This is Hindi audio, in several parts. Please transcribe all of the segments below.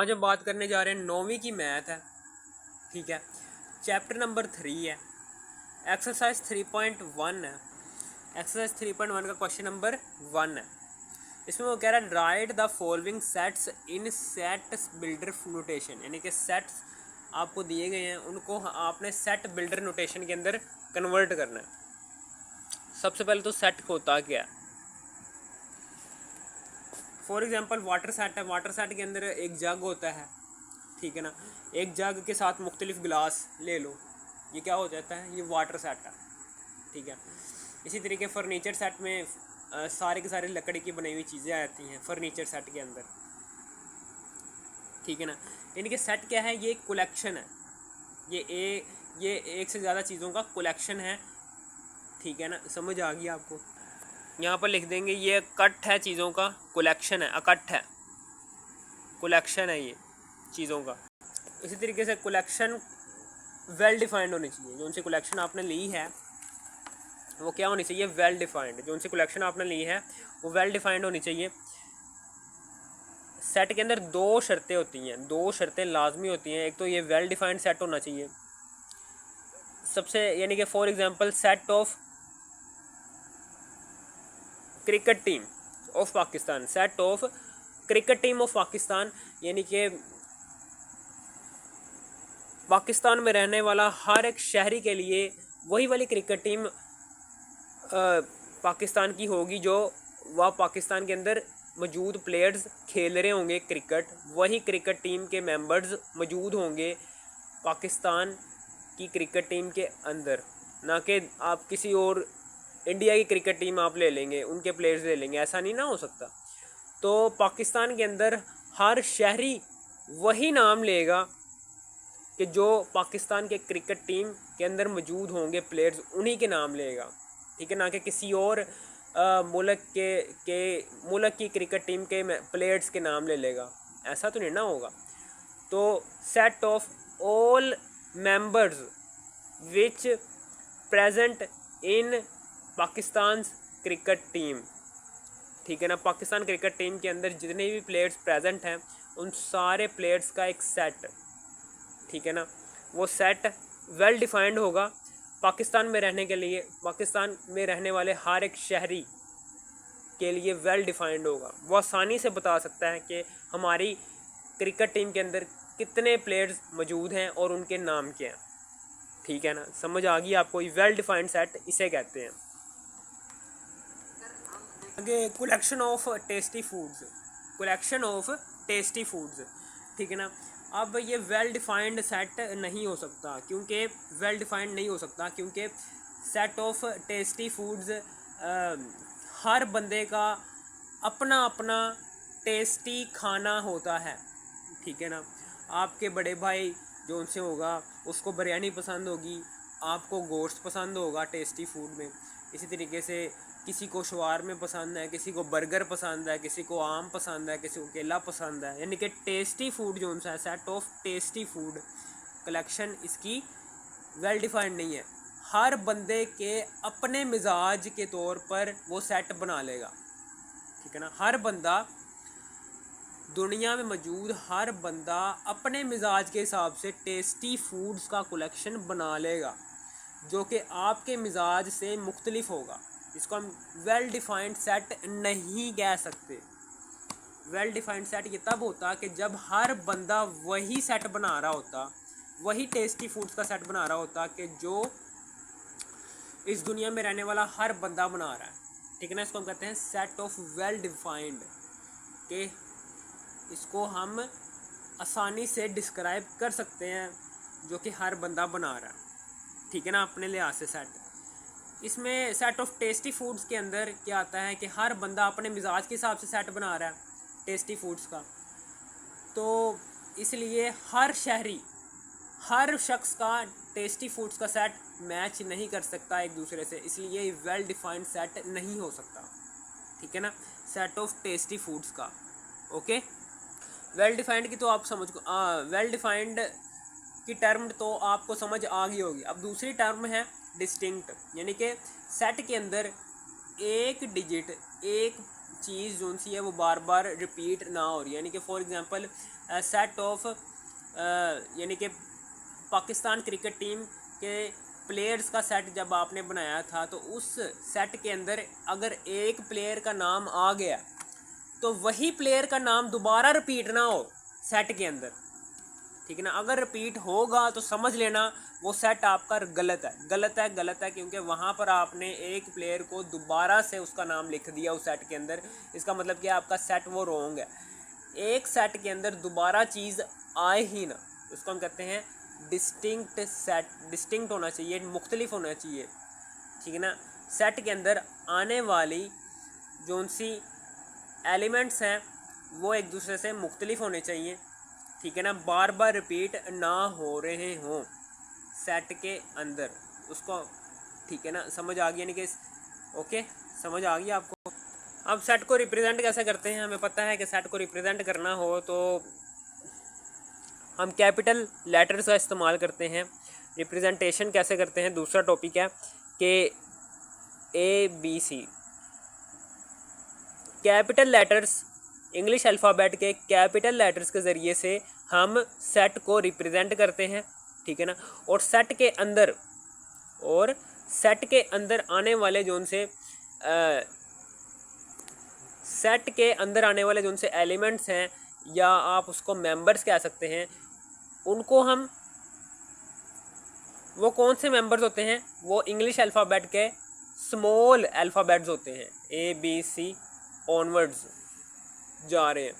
आज हम बात करने जा रहे हैं 9वीं की मैथ है, ठीक है। चैप्टर नंबर 3 है, एक्सरसाइज 3.1 है। एक्सरसाइज 3.1 का क्वेश्चन नंबर 1 है। इसमें वो कह रहा है right the following sets in set builder notation, यानी कि सेट्स आपको दिए गए हैं, उनको आपने सेट बिल्डर नोटेशन के अंदर कन्वर्ट करना है। सबसे पहले तो सेट होता क्या है। फॉर एग्जांपल वाटर सेट है। वाटर सेट के अंदर एक जग होता है, ठीक है ना। एक जग के साथ मुख्तलिफ गिलास ले लो, ये क्या हो जाता है, ये वाटर सेट है, ठीक है। इसी तरीके फर्नीचर सेट में सारे के सारे लकड़ी की बनी हुई चीज़ें आती हैं फर्नीचर सेट के अंदर, ठीक है ना। यानी कि सेट क्या है, ये एक कलेक्शन है, ये एक से ज़्यादा चीज़ों का कलेक्शन है, ठीक है ना। समझ आ गई आपको। यहाँ पर लिख देंगे ये कट है, चीज़ों का कलेक्शन है, अकट्ठ है, कलेक्शन है ये चीज़ों का। इसी तरीके से कलेक्शन वेल डिफाइंड होनी चाहिए। जो उनसे कलेक्शन आपने ली है वो क्या होनी चाहिए, वेल डिफाइंड। जो उनसे कलेक्शन आपने ली है वो वेल डिफाइंड होनी चाहिए। सेट के अंदर दो शर्तें होती हैं, दो शर्तें लाजमी होती हैं। एक तो ये वेल डिफाइंड सेट होना चाहिए सबसे, यानी कि for example set of cricket team of Pakistan, set of cricket team of Pakistan, यानी कि पाकिस्तान में रहने वाला हर एक शहरी के लिए वही वाली क्रिकेट टीम पाकिस्तान की होगी जो वह पाकिस्तान के अंदर मौजूद प्लेयर्स खेल रहे होंगे क्रिकेट, वही क्रिकेट टीम के मेंबर्स मौजूद होंगे पाकिस्तान की क्रिकेट टीम के अंदर। ना कि आप किसी और इंडिया की क्रिकेट टीम आप ले लेंगे, उनके प्लेयर्स ले लेंगे, ऐसा नहीं ना हो सकता। तो पाकिस्तान के अंदर हर शहरी वही नाम लेगा कि जो पाकिस्तान के क्रिकेट टीम के अंदर मौजूद होंगे प्लेयर्स, उन्हीं के नाम लेगा, ठीक है ना। कि किसी और मुल्क की क्रिकेट टीम के प्लेयर्स के नाम ले लेगा, ऐसा तो नहीं ना होगा। तो set of all members which present in Pakistan cricket team, ठीक है ना। पाकिस्तान क्रिकेट टीम के अंदर जितने भी प्लेयर्स प्रेजेंट हैं उन सारे प्लेयर्स का एक सेट, ठीक है ना। वो सेट वेल डिफाइंड होगा पाकिस्तान में रहने के लिए, पाकिस्तान में रहने वाले हर एक शहरी के लिए वेल डिफाइंड होगा। वो आसानी से बता सकता है कि हमारी क्रिकेट टीम के अंदर कितने प्लेयर्स मौजूद हैं और उनके नाम क्या हैं, ठीक है ना। समझ आ गई आपको, वेल डिफाइंड सेट इसे कहते हैं। आगे collection of tasty foods, collection of tasty foods, ठीक है ना। अब ये वेल डिफाइंड सेट नहीं हो सकता, क्योंकि वेल डिफाइंड नहीं हो सकता क्योंकि सेट ऑफ टेस्टी फूड्स हर बंदे का अपना अपना टेस्टी खाना होता है, ठीक है ना। आपके बड़े भाई जो उनसे होगा उसको बिरयानी पसंद होगी, आपको गोश्त पसंद होगा टेस्टी फूड में। इसी तरीके से किसी को शवारमे पसंद है, किसी को बर्गर पसंद है, किसी को आम पसंद है, किसी को केला पसंद है। यानी कि टेस्टी फूड जो उनसा है, set of tasty food collection इसकी वेल डिफाइंड नहीं है। हर बंदे के अपने मिजाज के तौर पर वो सेट बना लेगा, ठीक है ना। हर बंदा दुनिया में मौजूद हर बंदा अपने मिजाज के हिसाब से टेस्टी फूड्स का कलेक्शन बना लेगा जो कि आपके मिजाज से मुख्तलिफ होगा। इसको हम वेल डिफाइंड सेट नहीं कह सकते। वेल डिफाइंड सेट ये तब होता कि जब हर बंदा वही सेट बना रहा होता, वही टेस्टी फूड्स का सेट बना रहा होता कि जो इस दुनिया में रहने वाला हर बंदा बना रहा है, ठीक है ना। इसको हम कहते हैं सेट ऑफ वेल डिफाइंड, कि इसको हम आसानी से डिस्क्राइब कर सकते हैं जो कि हर बंदा बना रहा है, ठीक है ना, अपने लिहाज से सेट। इसमें सेट ऑफ टेस्टी फूड्स के अंदर क्या आता है कि हर बंदा अपने मिजाज के हिसाब से सेट बना रहा है टेस्टी फूड्स का, तो इसलिए हर शहरी, हर शख्स का टेस्टी फूड्स का सेट मैच नहीं कर सकता एक दूसरे से, इसलिए वेल डिफाइंड सेट नहीं हो सकता, ठीक है ना। सेट ऑफ टेस्टी फूड्स का, ओके। वेल डिफाइंड की तो आप समझ वेल डिफाइंड की टर्म तो आपको समझ आ गई होगी। अब दूसरी टर्म है डिस्टिंक्ट, यानी कि सेट के अंदर एक डिजिट, एक चीज़ जो सी है वो बार बार रिपीट ना हो रही है। यानी कि फॉर एग्जांपल सेट ऑफ यानी कि पाकिस्तान क्रिकेट टीम के प्लेयर्स का सेट जब आपने बनाया था, तो उस सेट के अंदर अगर एक प्लेयर का नाम आ गया तो वही प्लेयर का नाम दोबारा रिपीट ना हो सेट के अंदर, ठीक है ना। अगर रिपीट होगा तो समझ लेना वो सेट आपका गलत है, गलत है, गलत है, क्योंकि वहाँ पर आपने एक प्लेयर को दोबारा से उसका नाम लिख दिया उस सेट के अंदर। इसका मतलब कि आपका सेट वो रॉन्ग है। एक सेट के अंदर दोबारा चीज़ आए ही ना, उसको हम कहते हैं डिस्टिंक्ट सेट। डिस्टिंक्ट होना चाहिए, मुख्तलिफ होना चाहिए, ठीक है ना। सेट के अंदर आने वाली जो सी एलिमेंट्स हैं वो एक दूसरे से मुख्तलिफ होने चाहिए, ठीक है ना। बार बार रिपीट ना हो रहे हों सेट के अंदर, उसको, ठीक है ना। समझ आ गई यानी कि ओके, समझ आ गई आपको। अब सेट को रिप्रेजेंट कैसे करते हैं, हमें पता है कि सेट को रिप्रेजेंट करना हो तो हम कैपिटल लेटर्स का इस्तेमाल करते हैं। रिप्रेजेंटेशन कैसे करते हैं, दूसरा टॉपिक है कि ABC capital letters, English alphabet के कैपिटल लेटर्स के ज़रिए से हम सेट को रिप्रेजेंट करते हैं, ठीक है ना। और सेट के अंदर आने वाले जोन से सेट के अंदर आने वाले जोन से एलिमेंट्स हैं, या आप उसको मेंबर्स कह सकते हैं, उनको हम, वो कौन से मेंबर्स होते हैं, वो इंग्लिश अल्फ़ाबेट के स्मॉल अल्फ़ाबेट्स होते हैं, ABC ऑनवर्ड्स जा रहे हैं,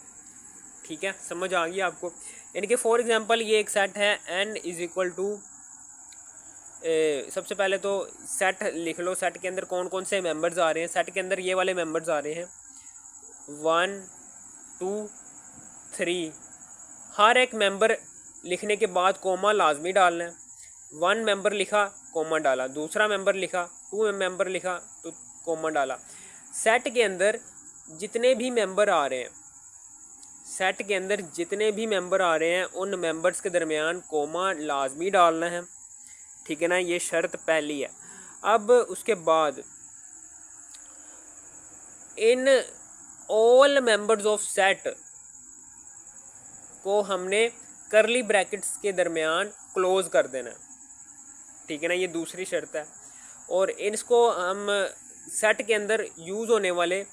ठीक है। समझ आ गई आपको। यानी कि फॉर एग्जांपल ये एक सेट है n = सबसे पहले तो सेट लिख लो, सेट के अंदर कौन कौन से मेंबर्स आ रहे हैं। सेट के अंदर ये वाले मेंबर्स आ रहे हैं 1 2 3। हर एक मेंबर लिखने के बाद कोमा लाजमी डालना है। 1 मेंबर लिखा, कोमा डाला, दूसरा मेंबर लिखा, 2 मेंबर लिखा तो कोमा डाला। सेट के अंदर जितने भी मेंबर आ रहे हैं, सेट के अंदर जितने भी मेंबर आ रहे हैं उन मेंबर्स के दरमियान कोमा लाजमी डालना है, ठीक है ना। ये शर्त पहली है। अब उसके बाद in all members of set को हमने करली ब्रैकेट्स के दरमियान क्लोज कर देना है, ठीक है ना। ये दूसरी शर्त है। और इसको हम सेट के अंदर यूज़ होने वाले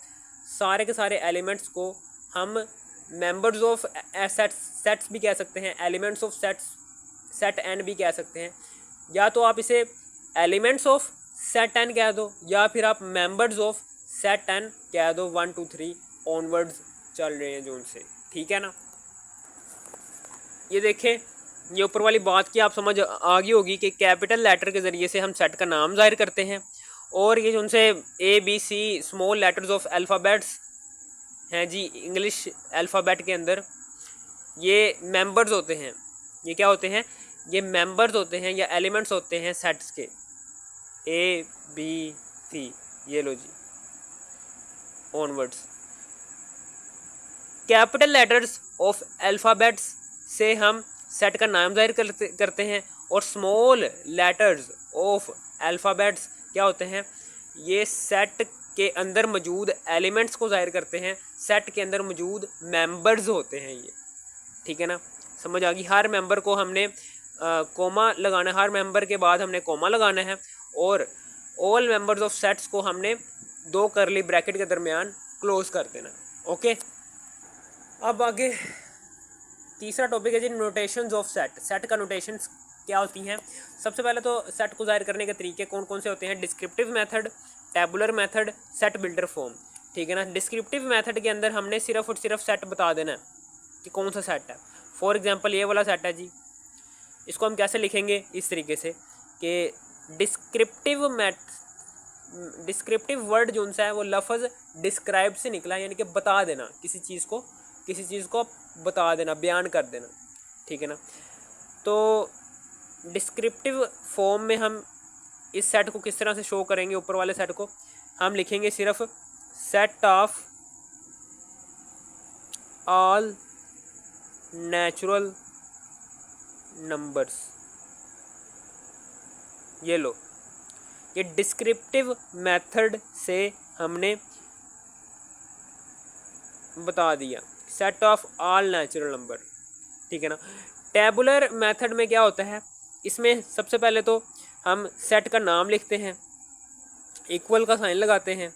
सारे के सारे एलिमेंट्स को हम मेंबर्स ऑफ सेट्स भी कह सकते हैं, एलिमेंट्स ऑफ सेट एन भी कह सकते हैं। या तो आप इसे एलिमेंट्स ऑफ सेट एन कह दो, या फिर आप मेंबर्स ऑफ सेट एन कह दो। 1 2 3 ऑनवर्ड्स चल रहे हैं जो उनसे, ठीक है ना। ये देखें, ये ऊपर वाली बात की आप समझ आ गई होगी कि कैपिटल लेटर के ज़रिए से हम सेट का नाम जाहिर करते हैं, और ये जो उनसे ABC small letters of alphabets हैं जी इंग्लिश अल्फ़ाबेट के अंदर, ये मेंबर्स होते हैं। ये क्या होते हैं, ये मेंबर्स होते हैं या एलिमेंट्स होते हैं सेट्स के ABC। ये लो G onwards. Capital letters of alphabets से हम सेट का नाम जाहिर करते हैं, और स्मॉल लेटर्स ऑफ अल्फ़ाबेट्स क्या होते हैं, ये सेट के अंदर मौजूद एलिमेंट्स को जाहिर करते हैं। सेट के अंदर मौजूद मेंबर्स होते हैं ये, ठीक है ना। समझ आ गई। हर मेंबर को हमने कोमा लगाना है, हर मेंबर के बाद हमने कोमा लगाना है, और ऑल मेंबर्स ऑफ सेट्स को हमने 2 करली ब्रैकेट के दरमियान क्लोज कर देना, ओके। अब आगे तीसरा टॉपिक है जी नोटेशंस ऑफ सेट। सेट का नोटेशंस क्या होती हैं। सबसे पहले तो सेट को जाहिर करने के तरीके कौन कौन से होते हैं, descriptive method, tabular method, set builder form, ठीक है ना। डिस्क्रिप्टिव मेथड के अंदर हमने सिर्फ और सिर्फ सेट बता देना है कि कौन सा सेट है। फॉर एग्जांपल ये वाला सेट है जी, इसको हम कैसे लिखेंगे, इस तरीके से कि डिस्क्रिप्टिव वर्ड जो सा है वो लफ्ज़ डिस्क्राइब से निकला, यानी कि बता देना, किसी चीज़ को बता देना, बयान कर देना, ठीक है ना। तो डिस्क्रिप्टिव फॉर्म में हम इस सेट को किस तरह से शो करेंगे, ऊपर वाले सेट को हम लिखेंगे सिर्फ set of all natural numbers. ये लो, ये डिस्क्रिप्टिव मेथड से हमने बता दिया set of all natural number, ठीक है ना। टेबुलर मेथड में क्या होता है, इसमें सबसे पहले तो हम सेट का नाम लिखते हैं, इक्वल का साइन लगाते हैं,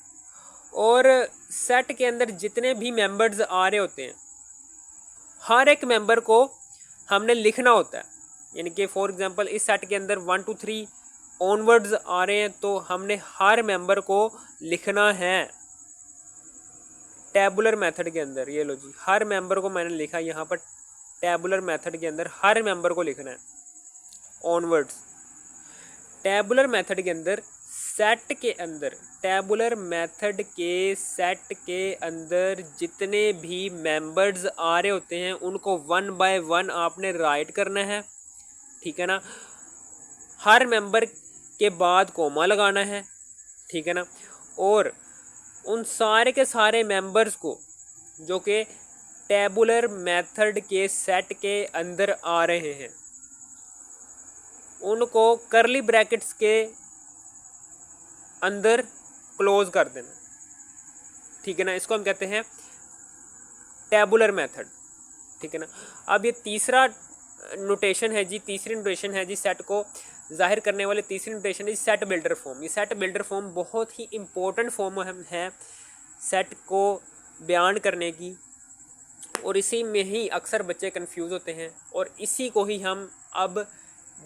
और सेट के अंदर जितने भी मेंबर्स आ रहे होते हैं हर एक मेंबर को हमने लिखना होता है। यानी कि फॉर एग्जांपल इस सेट के अंदर 1 2 3 ऑनवर्ड्स आ रहे हैं तो हमने हर मेंबर को लिखना है टेबुलर मेथड के अंदर। ये लो जी, हर मेंबर को मैंने लिखा यहाँ पर, टेबुलर मेथड के अंदर हर मेंबर को लिखना है ऑनवर्ड्स। टेबुलर मेथड के अंदर सेट के अंदर, टेबुलर मेथड के सेट के अंदर जितने भी मेंबर्स आ रहे होते हैं उनको 1 बाय 1 आपने राइट करना है, ठीक है ना। हर मेंबर के बाद कोमा लगाना है, ठीक है ना। और उन सारे के सारे मेंबर्स को जो कि टेबुलर मेथड के सेट के अंदर आ रहे हैं उनको करली ब्रैकेट्स के अंदर क्लोज कर देना, ठीक है ना। इसको हम कहते हैं टेबुलर मेथड, ठीक है ना। अब ये तीसरा नोटेशन है जी, तीसरी नोटेशन है जी सेट को जाहिर करने वाले तीसरी नोटेशन है सेट बिल्डर फॉर्म। ये सेट बिल्डर फॉर्म बहुत ही इम्पोर्टेंट फॉर्म है सेट को बयान करने की, और इसी में ही अक्सर बच्चे कंफ्यूज होते हैं और इसी को ही हम अब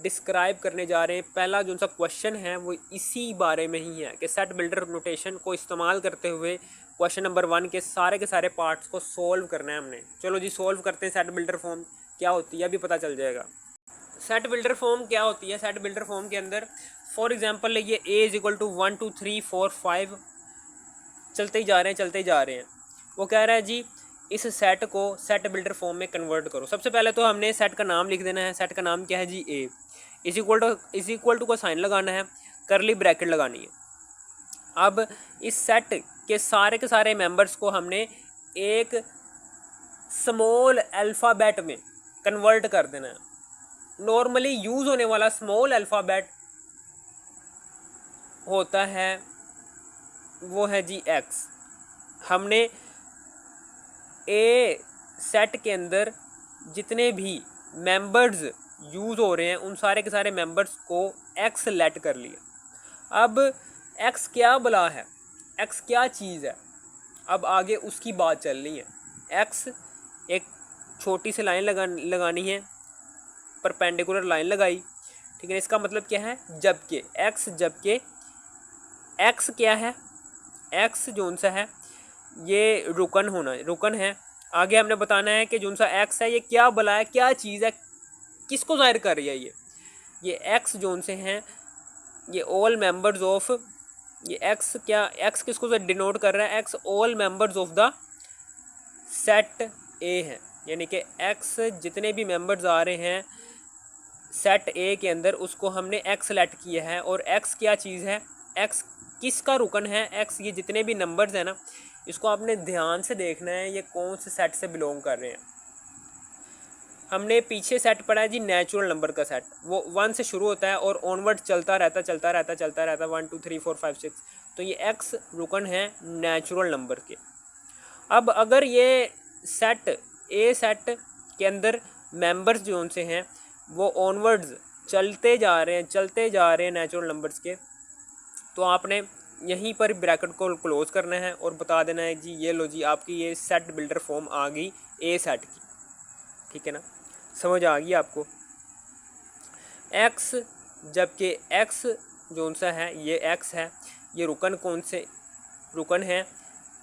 डिस्क्राइब करने जा रहे हैं। पहला जो सा क्वेश्चन है वो इसी बारे में ही है कि सेट बिल्डर नोटेशन को इस्तेमाल करते हुए क्वेश्चन नंबर 1 के सारे पार्ट्स को सोल्व करना है हमने। चलो जी सोल्व करते हैं। सेट बिल्डर फॉर्म क्या होती है अभी पता चल जाएगा। सेट बिल्डर फॉर्म क्या होती है, सेट बिल्डर फॉर्म के अंदर फॉर एग्जांपल ये A = 1 2 3 4 5 चलते ही जा रहे हैं। वो कह रहा है जी इस सेट को सेट बिल्डर फॉर्म में कन्वर्ट करो। सबसे पहले तो हमने सेट का नाम लिख देना है। सेट का नाम क्या है जी, A इज इक्वल टू का साइन लगाना है, करली ब्रैकेट लगानी है। अब इस सेट के सारे मेंबर्स को हमने एक स्मॉल अल्फ़ाबेट में कन्वर्ट कर देना है। नॉर्मली यूज़ होने वाला स्मॉल अल्फ़ाबेट होता है वो है जी X। हमने ए सेट के अंदर जितने भी मेंबर्स यूज़ हो रहे हैं उन सारे के सारे मेंबर्स को X सेलेक्ट कर लिया। अब X क्या बला है, X क्या चीज़ है, अब आगे उसकी बात चल रही है। X एक छोटी सी लाइन लगानी है, परपेंडिकुलर लाइन लगाई, ठीक है। इसका मतलब क्या है, जबकि X क्या है, X जोन सा है ये रुकन है। आगे हमने बताना है कि जोन सा X है ये क्या बला है, क्या चीज़ है, किसको जाहिर कर रही है। ये X जोन से हैं ये ऑल मेंबर्स ऑफ, ये X किसको से डिनोट कर रहा है, X all members of the set A है। यानी कि X जितने भी मेंबर्स आ रहे हैं सेट A के अंदर उसको हमने X सेलेक्ट किया है। और X क्या चीज़ है, X किसका रुकन है, X ये जितने भी नंबर्स हैं ना इसको आपने ध्यान से देखना है ये कौन से सेट से बिलोंग कर रहे हैं। हमने पीछे सेट पढ़ा है जी नेचुरल नंबर का सेट, वो 1 से शुरू होता है और ऑनवर्ड चलता रहता 1 2 3 4 5 6। तो ये X रुकन है नेचुरल नंबर के। अब अगर ये सेट A सेट के अंदर मेंबर्स जो से हैं वो ऑनवर्ड्स चलते जा रहे हैं नेचुरल नंबर्स के, तो आपने यहीं पर ब्रैकेट को क्लोज करना है और बता देना है जी ये लो जी आपकी ये सेट बिल्डर फॉर्म आ गई A सेट की, ठीक है ना। समझ आ गई आपको। X जबकि X जोन सा है ये X है, ये रुकन है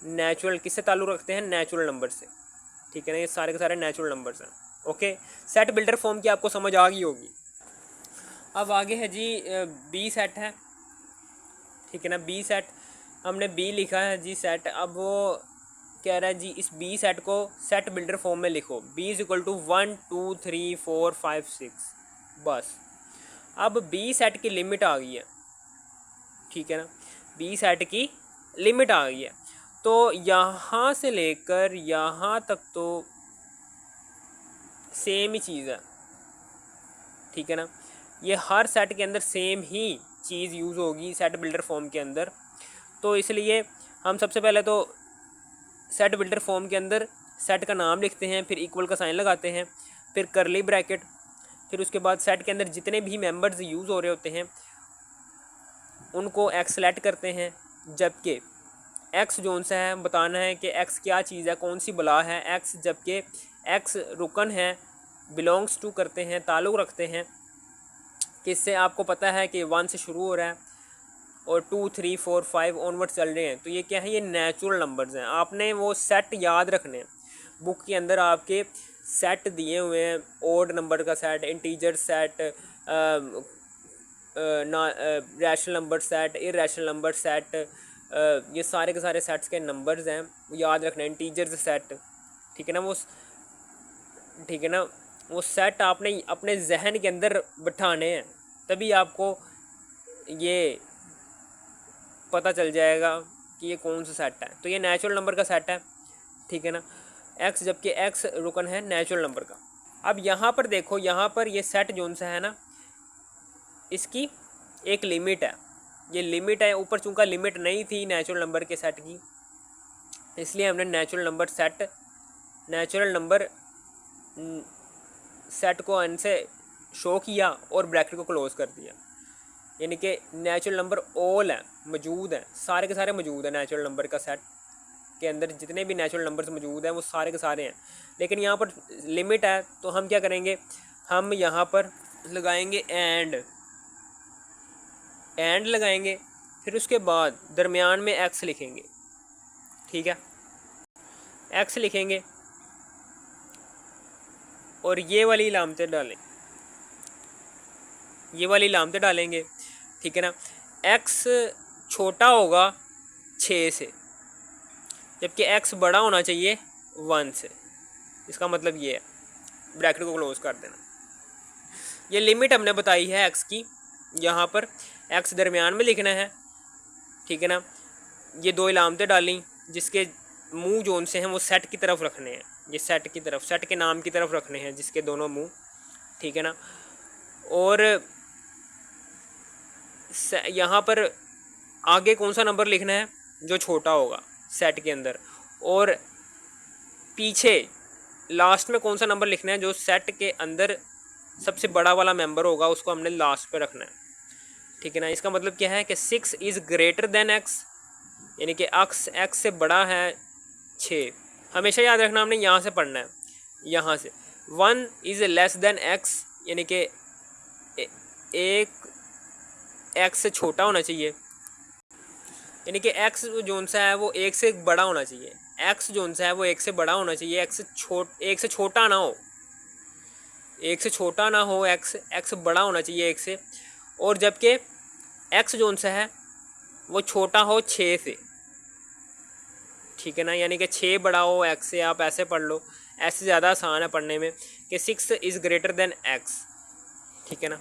नेचुरल, किससे ताल्लुक़ रखते हैं, नेचुरल नंबर से, ठीक है ना। ये सारे के सारे नेचुरल नंबर्स हैं। ओके, सेट बिल्डर फॉर्म की आपको समझ आ गई होगी। अब आगे है जी B सेट है, ठीक है ना। B सेट हमने B लिखा है जी सेट। अब वो कह रहा है जी इस B सेट को सेट बिल्डर फॉर्म में लिखो, B = 1 2 3 4 5 6 बस। अब B सेट की लिमिट आ गई है, ठीक है ना। B सेट की लिमिट आ गई है तो यहाँ से लेकर यहाँ तक तो सेम ही चीज़ है, ठीक है ना। ये हर सेट के अंदर सेम ही चीज़ यूज़ होगी सेट बिल्डर फॉर्म के अंदर। तो इसलिए हम सबसे पहले तो सेट बिल्डर फॉर्म के अंदर सेट का नाम लिखते हैं, फिर इक्वल का साइन लगाते हैं, फिर करली ब्रैकेट, फिर उसके बाद सेट के अंदर जितने भी मेंबर्स यूज़ हो रहे होते हैं उनको एक्स सेलेक्ट करते हैं, जबकि एक्स जोन सा है बताना है कि एक्स क्या चीज़ है, कौन सी बला है एक्स, जबकि एक्स रुकन है, बिलोंग्स टू करते हैं, ताल्लुक़ रखते हैं किससे, आपको पता है कि 1 से शुरू हो रहा है और 2 3 4 5 ऑनवर्ड चल रहे हैं। तो ये क्या है, ये नेचुरल नंबर्स हैं। आपने वो सेट याद रखने हैं। बुक के अंदर आपके सेट दिए हुए हैं, ओड नंबर का set, integer set, rational number set, irrational number set, ये सारे के सारे सेट्स के नंबर्स हैं, वो याद रखना है। इंटीजर्स सेट, ठीक है ना, ठीक है ना, वो सेट आपने अपने जहन के अंदर बिठाने हैं, तभी आपको ये पता चल जाएगा कि ये कौन सा सेट है। तो ये नेचुरल नंबर का सेट है, ठीक है ना, एक्स, जबकि एक्स रुकन है नेचुरल नंबर का। अब यहाँ पर देखो, यहाँ पर ये सेट जोन सा है ना, इसकी एक लिमिट है, ये लिमिट है। ऊपर चूँकि लिमिट नहीं थी नेचुरल नंबर के सेट की, इसलिए हमने नेचुरल नंबर सेट को एन से शो किया और ब्रैकेट को क्लोज कर दिया। यानी कि नेचुरल नंबर ऑल है, मौजूद हैं, सारे के सारे मौजूद हैं नेचुरल नंबर का सेट के अंदर। जितने भी नेचुरल नंबर्स मौजूद हैं वो सारे के सारे हैं, लेकिन यहाँ पर लिमिट है। तो हम क्या करेंगे, हम यहाँ पर लगाएंगे एंड लगाएंगे, फिर उसके बाद दरमियान में एक्स लिखेंगे, ठीक है, एक्स लिखेंगे और ये वाली लामतें डालेंगे, ठीक है ना। एक्स छोटा होगा 6 से, जबकि एक्स बड़ा होना चाहिए 1 से। इसका मतलब ये है, ब्रैकेट को क्लोज कर देना। ये लिमिट हमने बताई है एक्स की, यहाँ पर एक्स दरमियान में लिखना है, ठीक है ना। ये 2 इलामतें डाली, जिसके मुंह जोन से हैं वो सेट की तरफ रखने हैं, ये सेट की तरफ, सेट के नाम की तरफ रखने हैं, जिसके दोनों मुंह, ठीक है ना। और यहाँ पर आगे कौन सा नंबर लिखना है, जो छोटा होगा सेट के अंदर, और पीछे लास्ट में कौन सा नंबर लिखना है, जो सेट के अंदर सबसे बड़ा वाला मेंबर होगा, उसको हमने लास्ट पे रखना है, ठीक है ना। इसका मतलब क्या है कि 6 इज़ ग्रेटर देन एक्स, यानी कि एक्स से बड़ा है 6। हमेशा याद रखना, हमने यहाँ से पढ़ना है, यहाँ से। 1 इज़ लेस देन एक्स, यानी कि एक एक्स से छोटा होना चाहिए, यानी कि एक्स जोन सा है वो 1 से बड़ा होना चाहिए। एक्स जोन सा है वो 1 से बड़ा होना चाहिए, एक से छोटा ना हो, 1 से छोटा ना हो, एक्स बड़ा होना चाहिए 1 से। और जबकि एक्स जोन सा है वो छोटा हो 6 से, ठीक है ना, यानी कि 6 बड़ा हो एक्स से। आप ऐसे पढ़ लो, ऐसे ज़्यादा आसान है पढ़ने में, कि 6 इज़ ग्रेटर देन एक्स, ठीक है ना।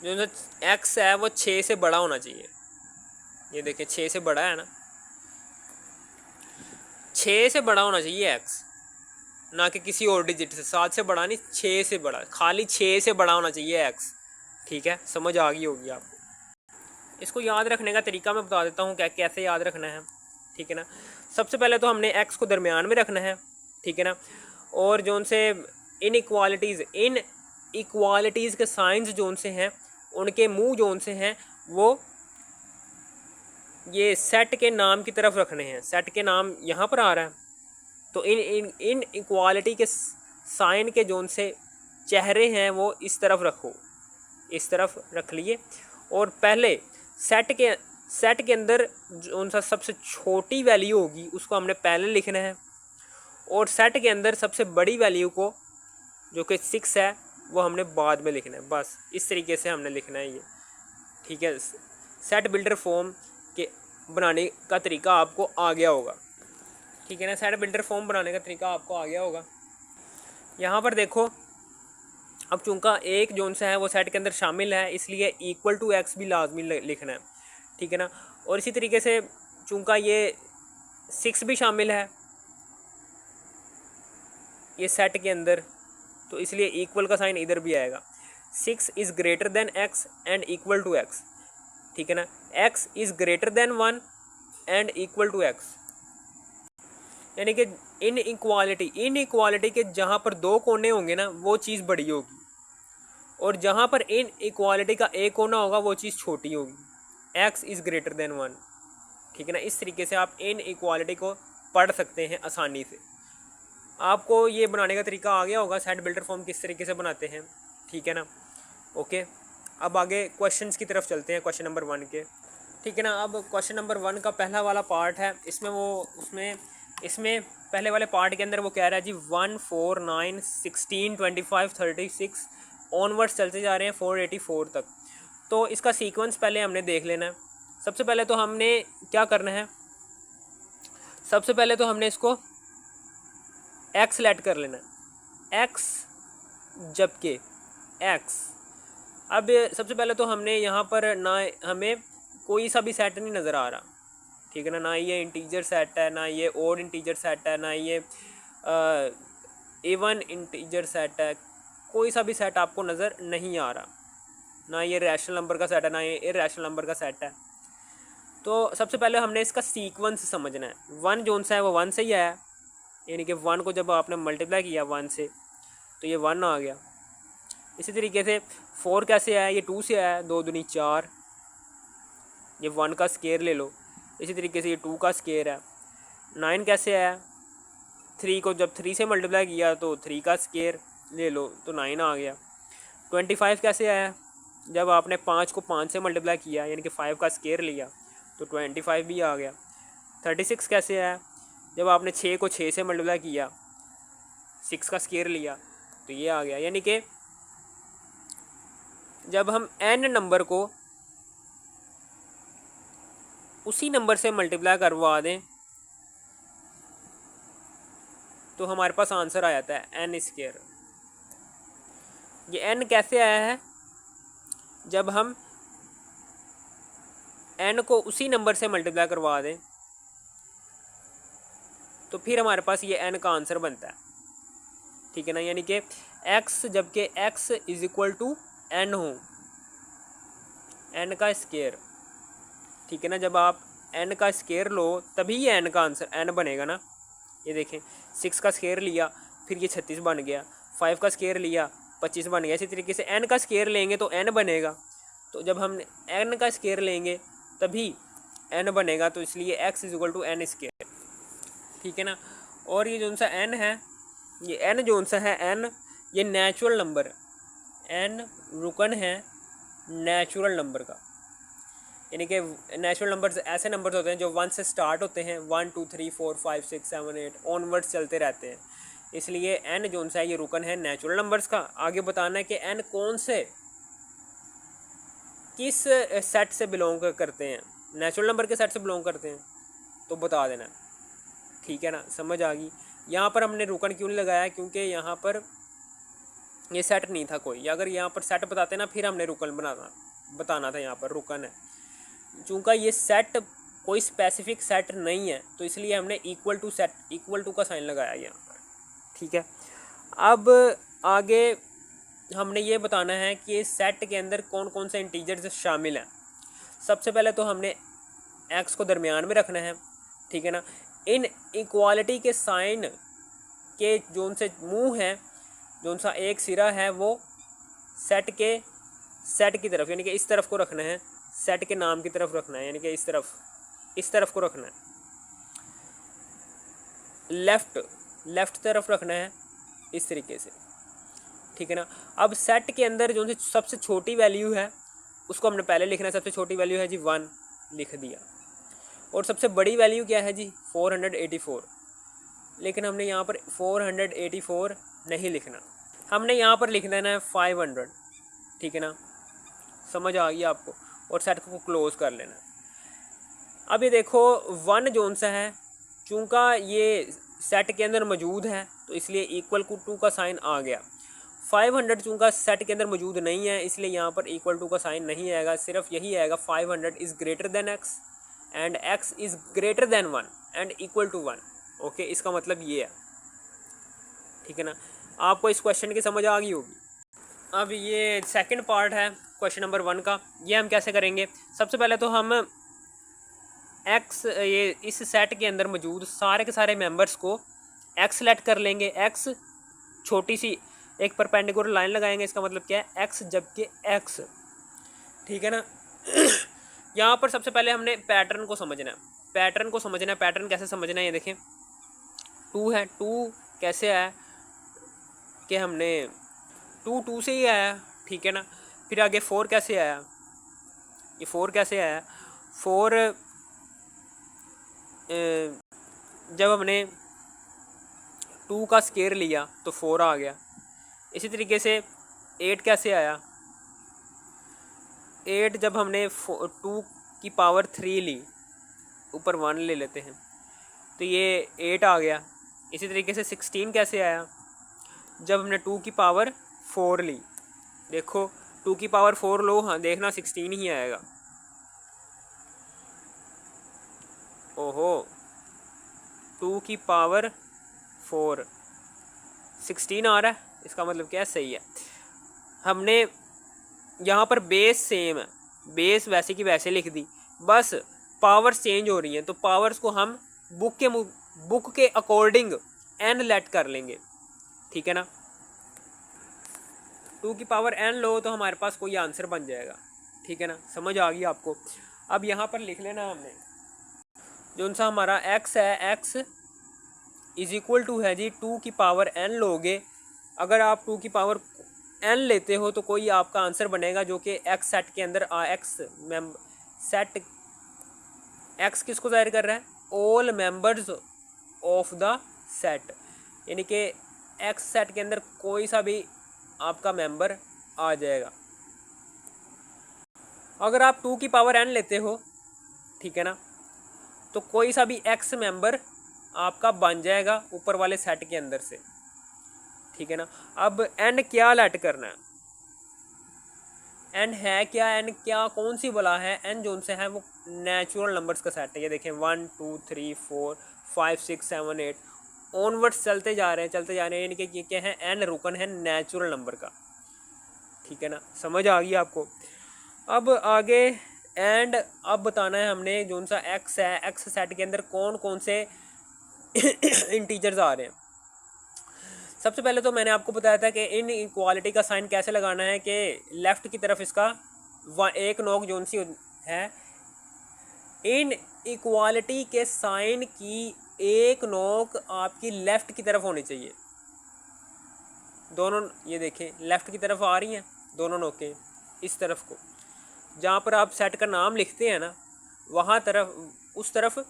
जो एक्स है वो 6 से बड़ा होना चाहिए, ये देखिए 6 से बड़ा है ना, 6 से बड़ा होना चाहिए एक्स, ना कि किसी और डिजिट से। 7 से बड़ा नहीं, 6 से बड़ा, खाली 6 से बड़ा होना चाहिए एक्स, ठीक है। समझ आ गई होगी आपको। इसको याद रखने का तरीका मैं बता देता हूँ, क्या कैसे याद रखना है, ठीक है ना। सबसे पहले तो हमने एक्स को दरमियान में रखना है, ठीक है ना। और जो उनसे इन इक्वालिटीज़ के साइंस जो उनसे हैं, उनके मुंह जो उनसे हैं, वो ये सेट के नाम की तरफ रखने हैं। सेट के नाम यहाँ पर आ रहा है, तो इन इक्वालिटी के साइन के जो उनसे चेहरे हैं वो इस तरफ रखो, इस तरफ रख लिए। और पहले सेट के अंदर जो उनसा सबसे छोटी वैल्यू होगी उसको हमने पहले लिखना है, और सेट के अंदर सबसे बड़ी वैल्यू को, जो कि 6 है, वो हमने बाद में लिखना है। बस इस तरीके से हमने लिखना है ये, ठीक है। सेट बिल्डर फॉर्म के बनाने का तरीका आपको आ गया होगा, ठीक है ना। सेट बिल्डर फॉर्म बनाने का तरीका आपको आ गया होगा। यहाँ पर देखो, अब चूँकि एक जोन सा है वो सेट के अंदर शामिल है, इसलिए इक्वल टू एक्स भी लाजमी लिखना है, ठीक है ना। और इसी तरीके से चूँकि ये 6 भी शामिल है ये सेट के अंदर, तो इसलिए इक्वल का साइन इधर भी आएगा। 6 is greater than X and equal to X, ठीक है ना। X is greater than 1 and equal to X, यानी कि इन इक्वालिटी के जहाँ पर 2 कोने होंगे ना वो चीज़ बड़ी होगी, और जहाँ पर इन इक्वालिटी का एक कोना होगा वो चीज़ छोटी होगी। x is greater than 1। ठीक है ना, इस तरीके से आप इन इक्वालिटी को पढ़ सकते हैं आसानी से। आपको ये बनाने का तरीका आ गया होगा, सेट बिल्डर फॉर्म किस तरीके से बनाते हैं। ठीक है ना, ओके। अब आगे क्वेश्चंस की तरफ चलते हैं, क्वेश्चन नंबर 1 के। ठीक है ना, अब क्वेश्चन नंबर 1 का पहला वाला पार्ट है, इसमें पहले वाले पार्ट के अंदर वो कह रहा है जी 1 4 9 16 25 36 ऑनवर्ड्स चलते जा रहे हैं 484 तक। तो इसका सीक्वेंस पहले हमने देख लेना है। सबसे पहले तो हमने क्या करना है, सबसे पहले तो हमने इसको x सेलेक्ट कर लेना है, x, जबकि x। अब सबसे पहले तो हमने यहाँ पर ना हमें कोई सा भी सेट नहीं नज़र आ रहा। ठीक है ना ये इंटीजर सेट है, ना ये ओड इंटीजर सेट है, ना ये इवन इंटीजर सेट है, कोई सा भी सेट आपको नज़र नहीं आ रहा। ना ये रैशनल नंबर का सेट है, ना ये इरैशनल नंबर का सेट है। तो सबसे पहले हमने इसका सीक्वेंस समझना है। 1 जोन सा है वो 1 से ही आया, यानी कि 1 को जब आपने मल्टीप्लाई किया 1 से तो ये 1 आ गया। इसी तरीके से 4 कैसे आया, ये 2 से आया, 2 दूनी 4, ये 1 का स्केयर ले लो। इसी तरीके से ये 2 का स्केयर है। 9 कैसे आया, 3 को जब 3 से मल्टीप्लाई किया तो 3 का स्केयर ले लो तो 9 आ गया। 25 कैसे आया, जब आपने 5 को 5 से मल्टीप्लाई किया यानी कि 5 का स्केयर लिया तो 25 भी आ गया। 36 कैसे आया, जब आपने 6 को 6 से मल्टीप्लाई किया, 6 का स्केयर लिया तो ये आ गया। यानी कि जब हम n नंबर को उसी नंबर से मल्टीप्लाई करवा दें तो हमारे पास आंसर आ जाता है n स्केयर। ये n कैसे आया है, जब हम n को उसी नंबर से मल्टीप्लाई करवा दें तो फिर हमारे पास ये n का आंसर बनता है। ठीक है ना, यानी कि x जबकि x is equal to n हो, n का स्केयर। ठीक है ना, जब आप n का स्केयर लो तभी ये n का आंसर n बनेगा ना। ये देखें 6 का स्केयर लिया फिर ये 36 बन गया, 5 का स्केयर लिया 25 बन गया। इसी तरीके से n का स्केयर लेंगे तो n बनेगा, तो जब हम n का स्केयर लेंगे तभी n बनेगा, तो इसलिए x is equal to n square. ठीक है ना, और ये जो सा n है, ये n जो सा है n, ये नेचुरल नंबर है। n रुकन है नेचुरल नंबर का, यानी कि नेचुरल नंबर्स ऐसे नंबर्स होते हैं जो 1 से स्टार्ट होते हैं, 1 2 3 4 5 6 7 8 ऑनवर्ड्स चलते रहते हैं। इसलिए n जो सा है ये रुकन है नेचुरल नंबर्स का। आगे बताना है कि n कौन से किस सेट से बिलोंग करते हैं, नेचुरल नंबर के सेट से बिलोंग करते हैं तो बता देना। ठीक है ना, समझ आ गई। यहाँ पर हमने रुकन क्यों नहीं लगाया, क्योंकि यहाँ पर ये सेट नहीं था कोई। अगर यहाँ पर सेट बताते ना फिर हमने रुकन बताना था। यहाँ पर रुकन है, चूँकि ये सेट कोई स्पेसिफिक सेट नहीं है तो इसलिए हमने equal to set, equal to का साइन लगाया यहाँ पर। ठीक है, अब आगे हमने ये बताना है कि सेट के अंदर कौन कौन से इंटीजर्स शामिल हैं। सबसे पहले तो हमने x को दरमियान में रखना है। ठीक है ना, इन इक्वालिटी के साइन के जोन से मुंह है, जोन सा एक सिरा है वो सेट की तरफ यानी कि इस तरफ को रखना है, सेट के नाम की तरफ रखना है, यानी कि इस तरफ को रखना है, लेफ्ट तरफ रखना है इस तरीके से। ठीक है ना, अब सेट के अंदर जो सबसे छोटी वैल्यू है उसको हमने पहले लिखना है। सबसे छोटी वैल्यू है जी 1, लिख दिया। और सबसे बड़ी वैल्यू क्या है जी 484, लेकिन हमने यहाँ पर 484 नहीं लिखना, हमने यहाँ पर लिख देना है 500। ठीक है ना, समझ आ गई आपको, और सेट को क्लोज कर लेना। अब ये देखो 1 जोन सा है, चूँकि ये सेट के अंदर मौजूद है तो इसलिए इक्वल टू का साइन आ गया। 500 चूँकि सेट के अंदर मौजूद नहीं है इसलिए यहाँ पर इक्वल टू का साइन नहीं आएगा, सिर्फ यही आएगा 500 is greater than x and x is greater than 1 and equal to 1। Okay, इसका मतलब ये है। ठीक है ना, आपको इस क्वेश्चन की समझ आ गई होगी। अब ये सेकंड पार्ट है क्वेश्चन नंबर 1 का। ये हम कैसे करेंगे, सबसे पहले तो हम x ये इस सेट के अंदर मौजूद सारे के सारे मेंबर्स को एक्स सेलेक्ट कर लेंगे, एक्स छोटी सी एक परपेंडिकुलर लाइन लगाएंगे, इसका मतलब क्या है एक्स जबकि एक्स, ठीक है ना। यहाँ पर सबसे पहले हमने पैटर्न को समझना है, पैटर्न को समझना है। पैटर्न कैसे समझना है ये देखें, 2 है, 2 कैसे आया कि हमने 2 से ही आया, ठीक है ना। फिर आगे 4 कैसे आया, ये 4 कैसे आया, 4 जब हमने 2 का स्केयर लिया तो 4 आ गया। इसी तरीके से 8 कैसे आया, 8 जब हमने 2 की पावर 3 ली, ऊपर 1 ले लेते हैं तो ये 8 आ गया। इसी तरीके से 16 कैसे आया, जब हमने 2 की पावर 4 ली, देखो 2 की पावर 4 लो, हाँ देखना 16 ही आएगा। ओहो, 2 की पावर 4 16 आ रहा है, इसका मतलब क्या है, सही है। हमने यहाँ पर बेस सेम है, बेस वैसे की वैसे लिख दी, बस पावर्स चेंज हो रही हैं, तो पावर्स को हम बुक के अकॉर्डिंग एन लेट कर लेंगे, ठीक है ना। 2 की पावर एन लो तो हमारे पास कोई आंसर बन जाएगा, ठीक है ना, समझ आ गई आपको। अब यहाँ पर लिख लेना हमने जो सा हमारा एक्स है, एक्स इज इक्वल टू है जी 2 की पावर एन लोगे। अगर आप 2 की पावर एन लेते हो तो कोई आपका आंसर बनेगा जो कि एक्स सेट के अंदर एक्स सेट, एक्स किसको जाहिर कर रहा है, all members of the set, यानी कि एक्स सेट के अंदर कोई सा भी आपका मेंबर आ जाएगा। अगर आप 2 की पावर एन लेते हो, ठीक है ना, तो कोई सा भी एक्स मेंबर आपका बन जाएगा ऊपर वाले सेट के अंदर से, ठीक है ना। अब एन क्या लेट करना है, एन है क्या, एन क्या कौन सी बोला है, एन जोन से है वो नेचुरल नंबर्स का सेट है। ये देखें 1 2 3 4 5 6 7 8 ऑनवर्ड्स चलते जा रहे हैं, यानी कि ये क्या है, एन रुकन है नेचुरल नंबर का, ठीक है ना, समझ आ गई आपको। अब आगे एंड अब बताना है हमने जोन सा एक्स है, एक्स सेट के अंदर कौन कौन से इंटीजर्स आ रहे हैं। सबसे पहले तो मैंने आपको बताया था कि इन इक्वालिटी का साइन कैसे लगाना है, कि लेफ़्ट की तरफ इसका एक नोक जोन सी है, इन इक्वालिटी के साइन की एक नोक आपकी लेफ़्ट की तरफ होनी चाहिए। दोनों ये देखें लेफ़्ट की तरफ आ रही हैं दोनों नोकें, इस तरफ को जहाँ पर आप सेट का नाम लिखते हैं ना, वहाँ तरफ उस तरफ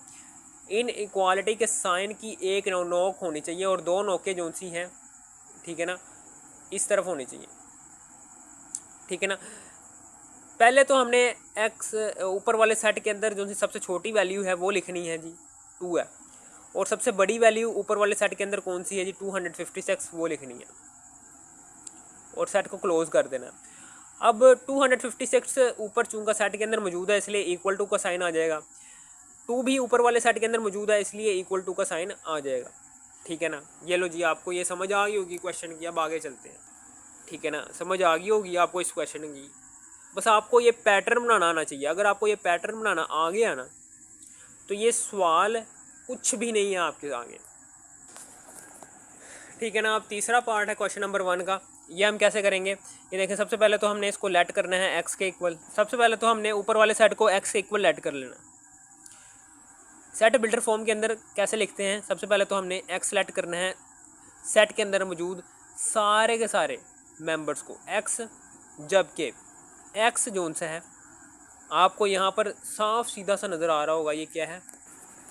इन इक्वालिटी के साइन की एक नोक होनी चाहिए और दो नोकें जो सी हैं, ठीक है ना, इस तरफ होनी चाहिए, ठीक है ना। पहले तो हमने एक्स ऊपर वाले सेट के अंदर जो सी सबसे छोटी वैल्यू है वो लिखनी है जी 2 है, और सबसे बड़ी वैल्यू ऊपर वाले सेट के अंदर कौन सी है जी 256 वो लिखनी है, और सेट को क्लोज कर देना। अब 256 ऊपर चूंकि सेट के अंदर मौजूद है इसलिए इक्वल टू का साइन आ जाएगा, 2 भी ऊपर वाले सेट के अंदर मौजूद है इसलिए इक्वल टू का साइन आ जाएगा, ठीक है ना। ये लो जी, आपको ये समझ आ गई होगी क्वेश्चन की। अब आगे चलते हैं, ठीक है ना, समझ आ गई होगी आपको इस क्वेश्चन की। बस आपको ये पैटर्न बनाना आना चाहिए। अगर आपको ये पैटर्न बनाना आ गया ना तो ये सवाल कुछ भी नहीं है आपके आगे, ठीक है ना। अब तीसरा पार्ट है क्वेश्चन नंबर 1 का। ये हम कैसे करेंगे, ये देखें सबसे पहले तो हमने इसको लेट करना है एक्स के इक्वल। सबसे पहले तो हमने ऊपर वाले सेट को एक्स के इक्वल लेट कर लेना। सेट बिल्डर फॉर्म के अंदर कैसे लिखते हैं, सबसे पहले तो हमने एक्स लेट करना है सेट के अंदर मौजूद सारे के सारे मेंबर्स को एक्स, जबकि एक्स जोन से है आपको यहाँ पर साफ सीधा सा नज़र आ रहा होगा, ये क्या है,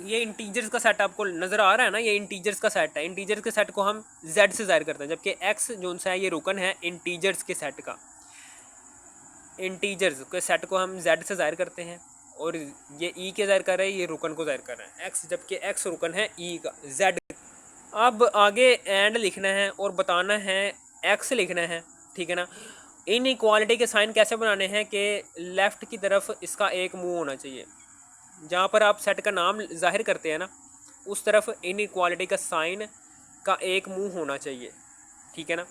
ये इंटीजर्स का सेट आपको नज़र आ रहा है ना, ये इंटीजर्स का सेट है। इंटीजर्स के सेट को हम z से ज़ाहिर करते हैं, जबकि x जोन सा है ये रुकन है इंटीजर्स के सेट का। इंटीजर्स के सेट को हम z से ज़ाहिर करते हैं और ये e के ज़ाहिर कर रहे हैं, ये रुकन को ज़ाहिर कर रहे हैं x, जबकि x रुकन है e का z। अब आगे एंड लिखना है और बताना है x लिखना है, ठीक है ना। इन इक्वालिटी के साइन कैसे बनाने हैं कि लेफ़्ट की तरफ इसका एक मुंह होना चाहिए, जहाँ पर आप सेट का नाम जाहिर करते हैं ना उस तरफ इन इक्वालिटी का साइन का एक मुंह होना चाहिए, ठीक है ना,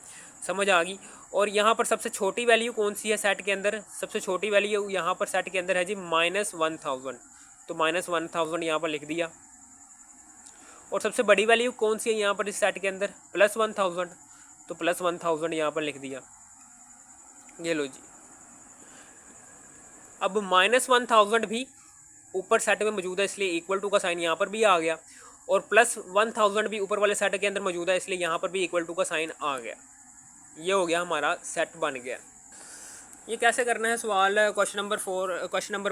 समझ आ गई। और यहाँ पर सबसे छोटी वैल्यू कौन सी है सेट के अंदर, सबसे छोटी वैल्यू यहाँ पर सेट के अंदर है जी -1000, तो -1000 यहाँ पर लिख दिया। और सबसे बड़ी वैल्यू कौन सी है यहाँ पर इस सेट के अंदर, +1000, तो +1000 यहाँ पर लिख दिया। ये लो जी। अब -1000 भी ऊपर सेट में मौजूद है, इसलिए इक्वल टू का साइन यहाँ पर भी आ गया, और +1000 भी ऊपर वाले सेट के अंदर मौजूद है, इसलिए यहाँ पर भी इक्वल टू का साइन आ गया। ये हो गया हमारा सेट बन गया। ये कैसे करना है सवाल, क्वेश्चन नंबर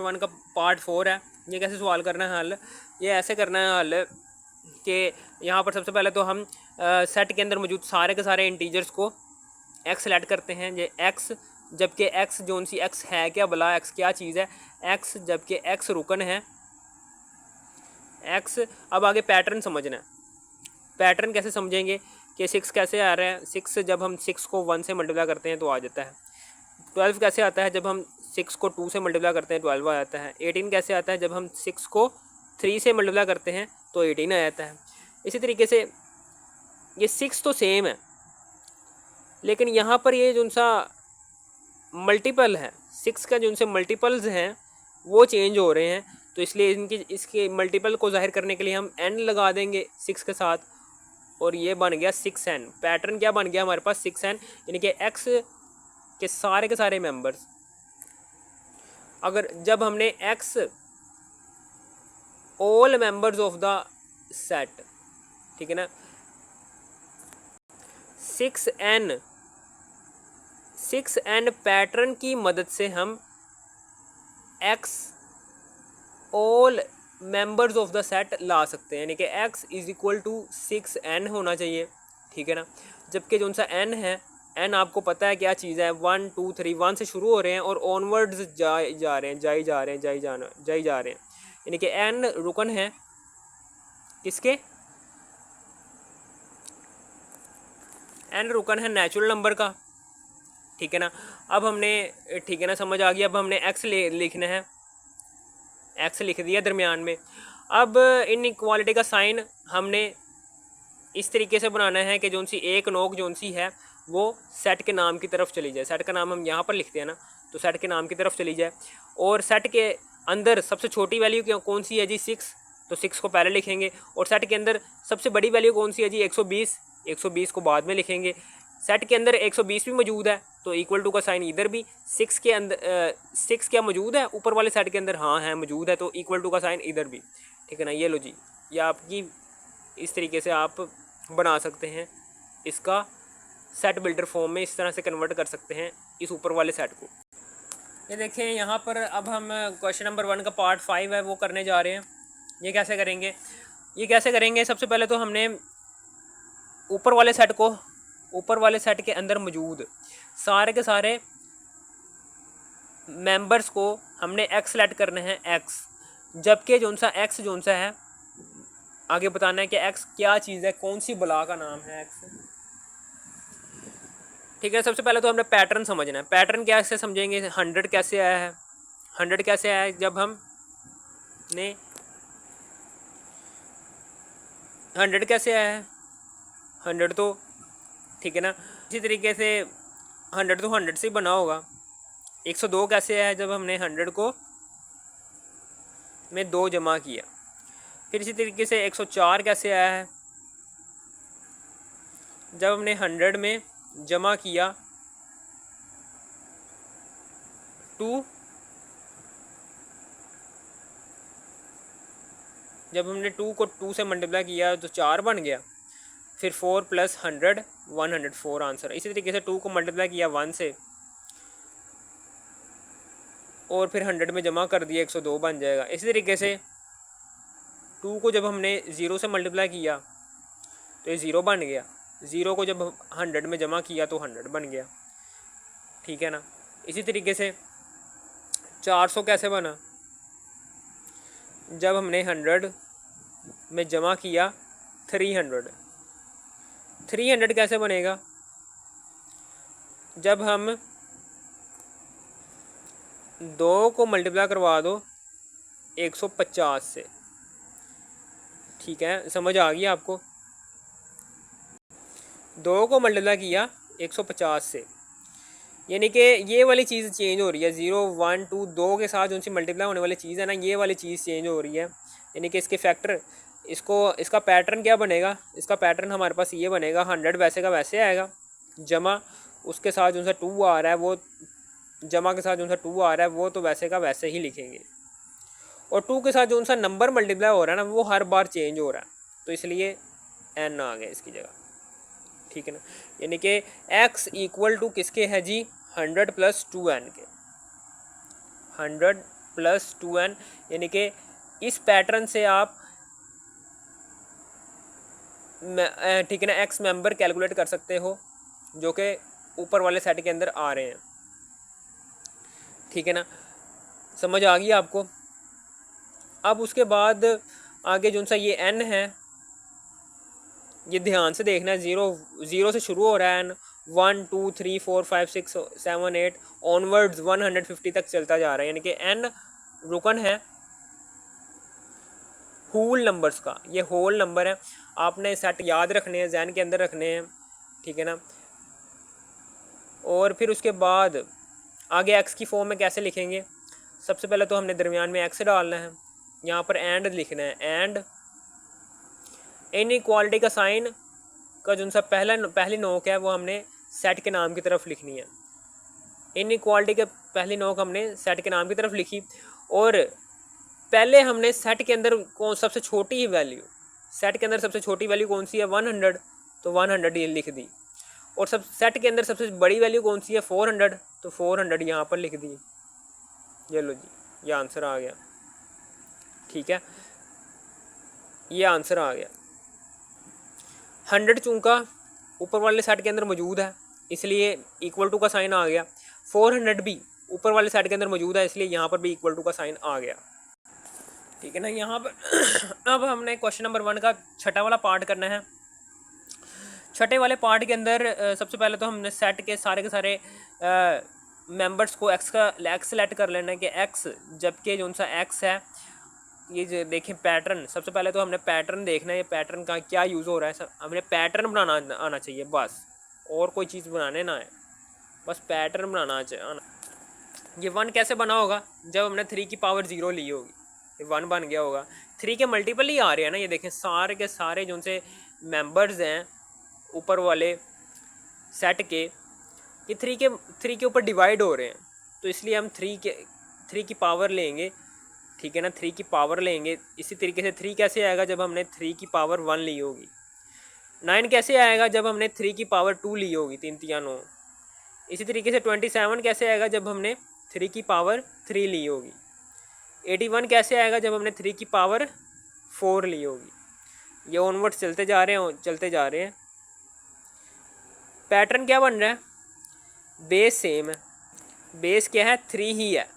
1 का पार्ट 4 है। ये कैसे सवाल करना है हल, ये ऐसे करना है हल कि यहाँ पर सबसे पहले तो हम सेट के अंदर मौजूद सारे के सारे इंटीजर्स को x सेलेक्ट करते हैं। ये x, जबकि x जोन सी x है क्या भला, x क्या चीज़ है, x जबकि x रुकन है x। अब आगे पैटर्न समझना है। पैटर्न कैसे समझेंगे कि 6 कैसे आ रहा है, 6 जब हम 6 को 1 से मल्टीप्लाई करते हैं तो आ जाता है। 12 कैसे आता है, जब हम 6 को 2 से मल्टीप्लाई करते हैं 12 आ जाता है। 18 कैसे आता है, जब हम 6 को 3 से मल्टीप्लाई करते हैं तो 18 आ जाता है। इसी तरीके से ये 6 तो सेम है, लेकिन यहाँ पर ये जो सा मल्टीपल है 6 का, जो उनसे मल्टीपल्स हैं वो चेंज हो रहे हैं, तो इसलिए इसके मल्टीपल को जाहिर करने के लिए हम n लगा देंगे 6 के साथ, और ये बन गया 6n। पैटर्न क्या बन गया हमारे पास, 6n, यानी कि x के सारे मेंबर्स, अगर जब हमने x all members of the set, ठीक है ना, 6n पैटर्न की मदद से हम x all members of the set ला सकते हैं, यानी कि x = 6n होना चाहिए, ठीक है ना। जबकि जो सा n है, n आपको पता है क्या चीज़ है, 1 2 3 1 से शुरू हो रहे हैं और ऑनवर्ड्स जा रहे हैं, यानी कि n रुकन है किसके, n रुकन है नेचुरल नंबर का, ठीक है ना। अब हमने, ठीक है ना, समझ आ गया। अब हमने x लिखना है, x लिख दिया दरमियान में। अब इन इक्वालिटी का साइन हमने इस तरीके से बनाना है कि जोन सी एक नोक जोन सी है वो सेट के नाम की तरफ चली जाए। सेट का नाम हम यहाँ पर लिखते हैं ना, तो सेट के नाम की तरफ चली जाए। और सेट के अंदर सबसे छोटी वैल्यू कौन सी है जी, 6, तो 6 को पहले लिखेंगे। और सेट के अंदर सबसे बड़ी वैल्यू कौन सी है जी, 120 को बाद में लिखेंगे। सेट के अंदर 120 भी मौजूद है, तो इक्वल टू का साइन इधर भी। 6 के अंदर 6 क्या मौजूद है ऊपर वाले सेट के अंदर, हाँ है मौजूद है, तो इक्वल टू का साइन इधर भी, ठीक है ना। ये लो जी, ये आपकी इस तरीके से आप बना सकते हैं इसका सेट बिल्डर फॉर्म में, इस तरह से कन्वर्ट कर सकते हैं इस ऊपर वाले सेट को। ये देखें यहाँ पर अब हम क्वेश्चन नंबर 1 का पार्ट 5 है वो करने जा रहे हैं। ये कैसे करेंगे, सबसे पहले तो हमने ऊपर वाले सेट के अंदर मौजूद सारे के सारे मेंबर्स को हमने x सेलेक्ट करना है, x, जबकि x जोन सा है, आगे बताना है कि x क्या चीज़ है, कौन सी बला का नाम है x, ठीक है। सबसे पहले तो हमने पैटर्न समझना है। पैटर्न कैसे समझेंगे, 100 कैसे आया है, 100 कैसे आया है, जब हम ने 100 कैसे आया है, 100 तो ठीक है ना, इसी तरीके से 100 तो 100 से बना होगा। 102 कैसे आया है, जब हमने 100 को में 2 जमा किया। फिर इसी तरीके से 104 कैसे आया है, जब हमने 100 में जमा किया 2, जब हमने 2 को 2 से मल्टीप्लाई किया तो 4 बन गया। फिर 4 + 100 104 आंसर। इसी तरीके से 2 को मल्टीप्लाई किया 1 से और फिर 100 में जमा कर दिया 102 बन जाएगा। इसी तरीके से 2 को जब हमने 0 से मल्टीप्लाई किया तो ये 0 बन गया। 0 को जब 100 में जमा किया तो 100 बन गया, ठीक है ना। इसी तरीके से 400 कैसे बना, जब हमने 100 में जमा किया 300। 300 कैसे बनेगा, जब हम 2 को मल्टीप्लाई करवा दो 150 से, ठीक है, समझ आ गई आपको। 2 को मल्टीप्लाई किया 150 से, यानी कि ये वाली चीज़ चेंज हो रही है। 0 1 2 2 के साथ जो सी मल्टीप्लाई होने वाली चीज़ है ना, ये वाली चीज़ चेंज हो रही है, यानी कि इसके फैक्टर इसका पैटर्न क्या बनेगा, इसका पैटर्न हमारे पास ये बनेगा 100 वैसे का वैसे आएगा, जमा उसके साथ जो सा 2 आ रहा है वो, जमा के साथ जो सा 2 आ रहा है वो तो वैसे का वैसे ही लिखेंगे, और 2 के साथ जो सा नंबर मल्टीप्लाई हो रहा है ना वो हर बार चेंज हो रहा है, तो इसलिए n आ गया इसकी जगह, ठीक है ना। यानी कि x इक्वल टू किसके है जी, 100 + 2n के, 100 + 2n, यानी कि इस पैटर्न से आप ठीक है ना एक्स मेंबर कैलकुलेट कर सकते हो जो कि ऊपर वाले सेट के अंदर आ रहे हैं, ठीक है ना, समझ आ गई आपको। अब उसके बाद आगे जो सा ये n है, ये ध्यान से देखना है, ज़ीरो से शुरू हो रहा है n, 1 2 3 4 5 6 7 8 ऑनवर्ड्स 150 तक चलता जा रहा है, यानी कि n रुकन है होल नंबर्स का, ये होल नंबर है, आपने सेट याद रखने हैं, जहन के अंदर रखने हैं, ठीक है ना। और फिर उसके बाद आगे x की फॉर्म में कैसे लिखेंगे, सबसे पहले तो हमने दरमियान में x डालना है, यहाँ पर एंड लिखना है, एंड इन इक्वालिटी का साइन का जो सा पहली नोक है वो हमने सेट के नाम की तरफ लिखनी है, इन इक्वालिटी के पहली नोक हमने सेट के नाम की तरफ लिखी, और पहले हमने सेट के अंदर कौन सबसे छोटी ही वैल्यू, सेट के अंदर सबसे छोटी वैल्यू कौन सी है 100, तो 100 ये लिख दी, और सब सेट के अंदर सबसे बड़ी वैल्यू कौन सी है 400, तो 400 यहाँ पर लिख दी, ये लो जी ये आंसर आ गया, ठीक है, ये आंसर आ गया। 100 चूंका ऊपर वाले सेट के अंदर मौजूद है इसलिए इक्वल टू का साइन आ गया, 400 भी ऊपर वाले सेट के अंदर मौजूद है इसलिए यहाँ पर भी इक्वल टू का साइन आ गया, ठीक है ना। यहाँ पर अब हमने क्वेश्चन नंबर 1 का छठा वाला पार्ट करना है। छठे वाले पार्ट के अंदर सबसे पहले तो हमने सेट के सारे मेंबर्स को एक्स सेलेक्ट कर लेना है कि एक्स, जबकि जो सा एक्स है ये जो देखें पैटर्न, सबसे पहले तो हमने पैटर्न देखना है, ये पैटर्न का क्या यूज़ हो रहा है, हमने पैटर्न बनाना आना चाहिए बस, और कोई चीज़ बनाने ना है, बस पैटर्न बनाना आना। ये 1 कैसे बना होगा, जब हमने 3 की पावर 0 ली होगी, ये 1 बन गया होगा, 3 के मल्टीपल ही आ रहे हैं ना, ये देखें सारे के सारे जो से मेंबर्स हैं ऊपर वाले सेट के, ये 3 के ऊपर डिवाइड हो रहे हैं, तो इसलिए हम 3 की पावर लेंगे, ठीक है ना, 3 की पावर लेंगे। इसी तरीके से 3 कैसे आएगा जब हमने 3 की पावर 1 ली होगी, 9 कैसे आएगा जब हमने 3 की पावर 2 ली होगी, 3 3 9। इसी तरीके से 27 कैसे आएगा जब हमने 3 की पावर 3 ली होगी, 81 कैसे आएगा जब हमने 3 की पावर 4 ली होगी, ये ऑनवर्ड्स चलते जा रहे हैं। पैटर्न क्या बन रहा है, बेस सेम है, बेस क्या है 3 ही है,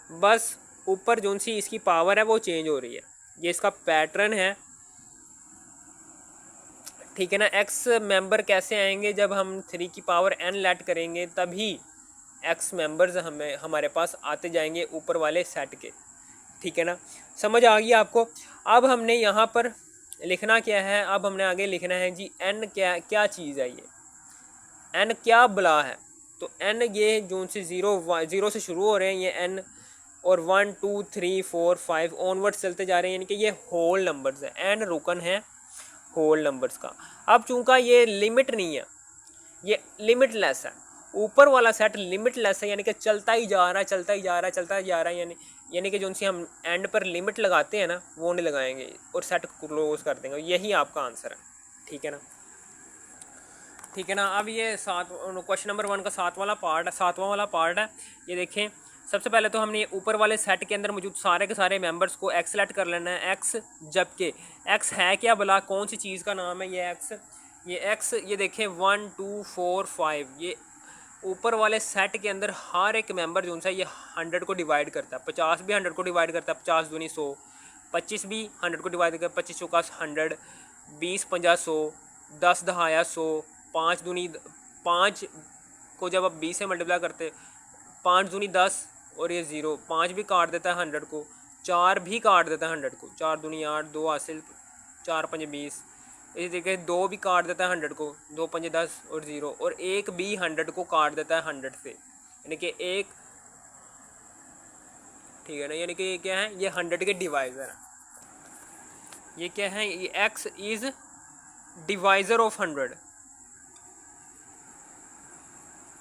बस ऊपर जो सी इसकी पावर है वो चेंज हो रही है, ये इसका पैटर्न है, ठीक है ना। एक्स मेंबर कैसे आएंगे जब हम 3 की पावर n लेट करेंगे, तभी एक्स मेंबर्स हमारे पास आते जाएंगे ऊपर वाले सेट के, ठीक है ना, समझ आ गई आपको। अब हमने यहाँ पर लिखना क्या है, अब हमने आगे लिखना है जी n क्या चीज़ है, ये n क्या बला है, तो n ये जो से 0 से शुरू हो रहे हैं ये n, और 1 2 3 4 5 ऑनवर्ड्स चलते जा रहे हैं, यानी कि ये होल नंबर्स है, n रुकन है होल नंबर्स का। अब चूंकि ये लिमिट नहीं है, ये लिमिटलेस है, ऊपर वाला सेट लिमिटलेस है, यानी कि चलता ही जा रहा है, यानी कि जो उनसे हम एंड पर लिमिट लगाते हैं ना वो नहीं लगाएंगे और सेट क्लोज कर देंगे, यही आपका आंसर है, ठीक है ना, ठीक है ना। अब ये क्वेश्चन नंबर 1 का सातवां वाला पार्ट है, ये देखें। सबसे पहले तो हमने ऊपर वाले सेट के अंदर मौजूद सारे के सारे मेंबर्स को एक्स सेलेक्ट कर लेना है, एक्स, जबकि एक्स है क्या भला, कौन सी चीज़ का नाम है ये एक्स, ये देखें 1 2 4 5, ये ऊपर वाले सेट के अंदर हर एक मेंबर जो सा ये 100 को डिवाइड करता है, 50 भी 100 को डिवाइड करता है, 50 दूनी 100, 25 भी 100 को डिवाइड करता है, 25 चौका 100, 20 50 100, 10 दहाया 100, 5 दूनी 5 को जब आप 20 से मल्टीप्लाई करते, 5 दूनी 10 और ये 0, 5 भी काट देता है 100 को, 4 भी काट देता है 100 को, 4 दूनी 8, 2 हासिल, 4 5 20, इसी तरीके 2 भी काट देता है 100 को, 2 5 10 और 0, और 1 भी 100 को काट देता है 100 से, यानी कि 1, ठीक है ना, यानी कि ये क्या है, ये 100 के डिवाइज़र है, ये क्या है, ये x is divisor of 100,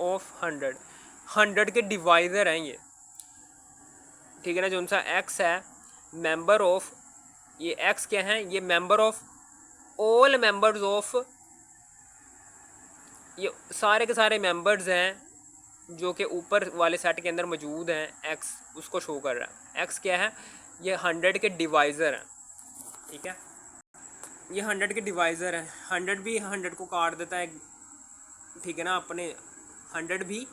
of 100, 100 के डिवाइजर हैं ये, ठीक है ना। जो सा x है मेंबर ऑफ, ये x क्या है, ये member of all members of, ये सारे के सारे मेंबर्स हैं जो कि ऊपर वाले सेट के अंदर मौजूद हैं, x उसको शो कर रहा है। x क्या है, ये 100 के डिवाइज़र हैं, ठीक है। ये 100 के डिवाइज़र हैं, 100 भी 100 को काट देता है, ठीक है ना। 100 भी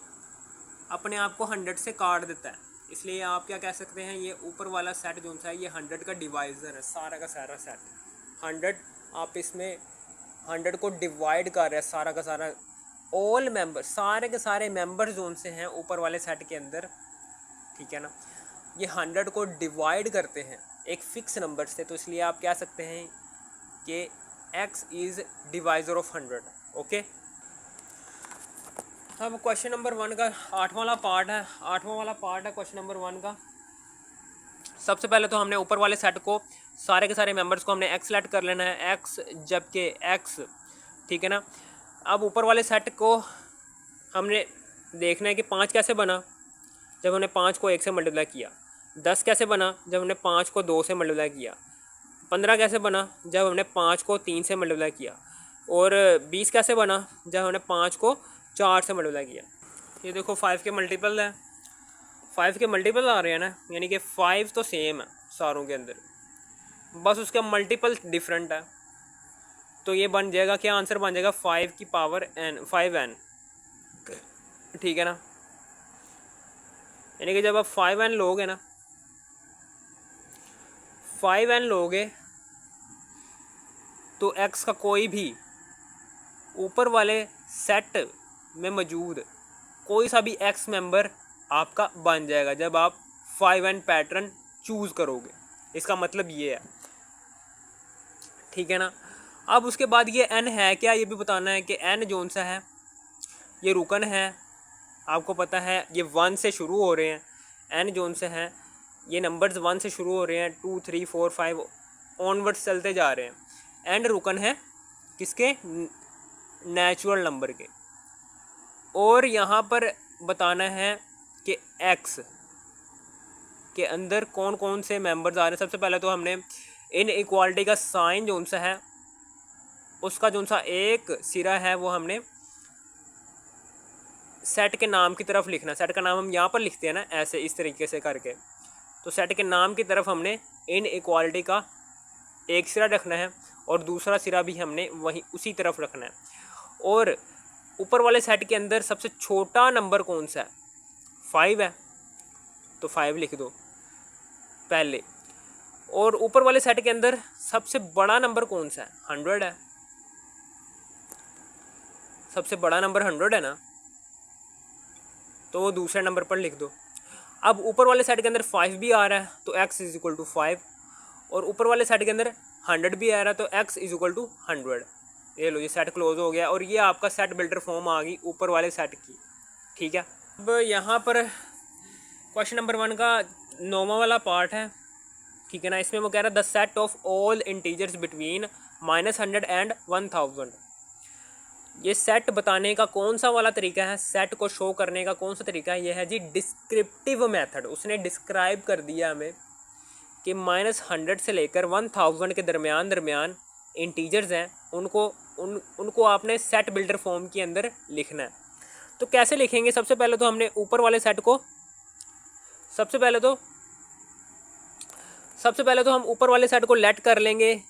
अपने आप को 100 से काट देता है, इसलिए आप क्या कह सकते हैं, ये ऊपर वाला सेट जो सा है ये 100 का डिवाइज़र है, सारा का सारा सेट 100, आप इसमें 100 को डिवाइड कर रहे हैं, सारा का सारा ऑल मेंबर, सारे के सारे मेंबर जोन से हैं ऊपर वाले सेट के अंदर, ठीक है ना। ये 100 को डिवाइड करते हैं एक फ़िक्स नंबर से, तो इसलिए आप कह सकते हैं कि x is divisor of 100, okay. अब क्वेश्चन नंबर 1 का 8वां वाला पार्ट है, 8वां वाला पार्ट है क्वेश्चन नंबर 1 का। सबसे पहले तो हमने ऊपर वाले सेट को, सारे के सारे मेंबर्स को हमने x सेलेक्ट कर लेना है, x जबकि x, ठीक है ना। अब ऊपर वाले सेट को हमने देखना है कि 5 कैसे बना, जब हमने 5 को 1 से मल्टीप्लाई किया। 10 कैसे बना, जब हमने 5 को 2 से मल्टीप्लाई किया। 15 कैसे बना, जब हमने 5 को 3 से मल्टीप्लाई किया। और 20 कैसे बना, जब हमने 5 को 4 से मल्टीप्लाई किया। ये देखो 5 के मल्टीपल है, 5 के मल्टीपल आ रहे हैं ना, यानी कि 5 तो सेम है सारों के अंदर, बस उसका मल्टीपल डिफरेंट है। तो ये बन जाएगा, क्या आंसर बन जाएगा, 5 की पावर n, 5n, ठीक है ना। यानी कि जब आप 5n लोगे ना, 5n लोगे तो x का कोई भी ऊपर वाले सेट में मौजूद कोई सा भी x मेंबर आपका बन जाएगा जब आप 5n पैटर्न चूज़ करोगे, इसका मतलब ये है, ठीक है ना। अब उसके बाद ये n है क्या, ये भी बताना है कि n जोन सा है ये रुकन है, आपको पता है ये 1 से शुरू हो रहे हैं, n जोन से हैं ये नंबर्स 1 से शुरू हो रहे हैं, 2 3 4 5 ऑनवर्ड्स चलते जा रहे हैं। n रुकन है किसके, नेचुरल नंबर के। और यहाँ पर बताना है कि x के अंदर कौन कौन से मेंबर्स आ रहे हैं। सबसे पहले तो हमने इन इक्वालिटी का साइन जोन सा है, उसका जोन सा एक सिरा है वो हमने सेट के नाम की तरफ लिखना। सेट का नाम हम यहाँ पर लिखते हैं ना, ऐसे इस तरीके से करके, तो सेट के नाम की तरफ हमने इन इक्वालिटी का एक सिरा रखना है और दूसरा सिरा भी हमने वहीं उसी तरफ रखना है। और ऊपर वाले सेट के अंदर सबसे छोटा नंबर कौन सा है, 5 है, तो 5 लिख दो पहले। और ऊपर वाले सेट के अंदर सबसे बड़ा नंबर कौन सा है, 100 है, सबसे बड़ा नंबर 100 है ना, तो वो दूसरे नंबर पर लिख दो। अब ऊपर वाले सेट के अंदर 5 भी आ रहा है तो x इज इक्वल टू 5, और ऊपर वाले सेट के अंदर 100 भी आ रहा है तो x इज इक्वल टू 100। ये लो, ये सेट क्लोज हो गया और ये आपका सेट बिल्डर फॉर्म आ गई ऊपर वाले सेट की, ठीक है। अब यहाँ पर क्वेश्चन नंबर 1 का 9वां वाला पार्ट है, ठीक है ना। इसमें वो कह रहा है the set of all integers between -100 and 1000। ये सेट बताने का कौन सा वाला तरीका है, सेट को शो करने का कौन सा तरीका है, ये है जी डिस्क्रिप्टिव मेथड। उसने डिस्क्राइब कर दिया हमें कि -100 से लेकर 1000 के दरमियान इंटीजर्स हैं, उनको आपने सेट बिल्डर फॉर्म के अंदर लिखना है। तो कैसे लिखेंगे, सबसे पहले तो हमने ऊपर वाले सेट को सबसे पहले तो हम ऊपर वाले सेट को लेट कर लेंगे।